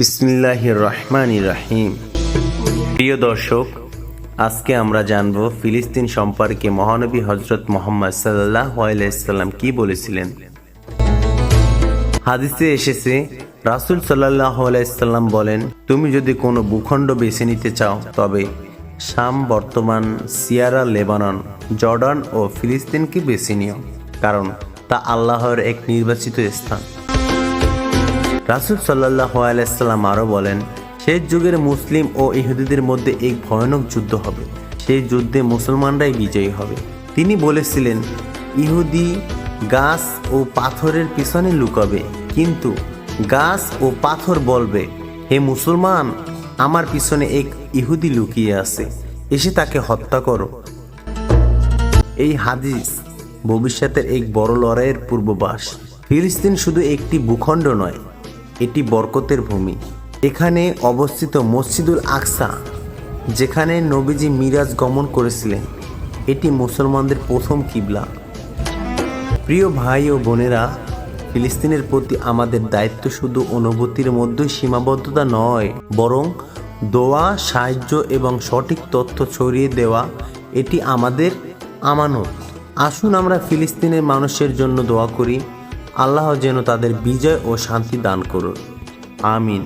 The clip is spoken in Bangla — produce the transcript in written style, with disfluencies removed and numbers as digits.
বিসমিল্লাহির রহমানির রহিম। প্রিয় দর্শক, আজকে আমরা জানব ফিলিস্তিন সম্পর্কে মহানবী হযরত মুহাম্মদ সাল্লাল্লাহু আলাইহি সাল্লাম কি বলেছিলেন। হাদিসে এসেছে, রাসূল সাল্লাল্লাহু আলাইহি সাল্লাম বলেন, তুমি যদি কোনো ভূখণ্ড বেছে নিতে চাও তবে শাম, বর্তমান সিয়েরা লেবানন, জর্ডান ও ফিলিস্তিনকে বেছে নিও, কারণ তা আল্লাহর এক নির্বাচিত স্থান। রাসূল সাল্লাল্লাহু আলাইহি সাল্লাম আরও বলেন, শেষ যুগের মুসলিম ও ইহুদিদের মধ্যে এক ভয়ানক যুদ্ধ হবে। সেই যুদ্ধে মুসলমানরাই বিজয়ী হবে। তিনি বলেছিলেন, ইহুদি গাছ ও পাথরের পিছনে লুকাবে, কিন্তু গাছ ও পাথর বলবে, হে মুসলমান, আমার পিছনে এক ইহুদি লুকিয়ে আছে, এসে তাকে হত্যা করো। এই হাদিস ভবিষ্যতের এক বড় লড়াইয়ের পূর্বাভাস। ফিলিস্তিন শুধু একটি ভূখণ্ড নয়, এটি বরকতের ভূমি। এখানে অবস্থিত মসজিদুল আকসা, যেখানে নবীজি মিরাজ গমন করেছিলেন, এটি মুসলমানদের প্রথম কিবলা। প্রিয় ভাই ও বোনেরা, ফিলিস্তিনের প্রতি আমাদের দায়িত্ব শুধু অনুভূতির মধ্যে সীমাবদ্ধতা নয়, বরং দোয়া, সাহায্য এবং সঠিক তথ্য ছড়িয়ে দেওয়া এটি আমাদের আমানত। আসুন আমরা ফিলিস্তিনের মানুষের জন্য দোয়া করি, আল্লাহ যেন তাদের বিজয় ও শান্তি দান করুন। আমিন।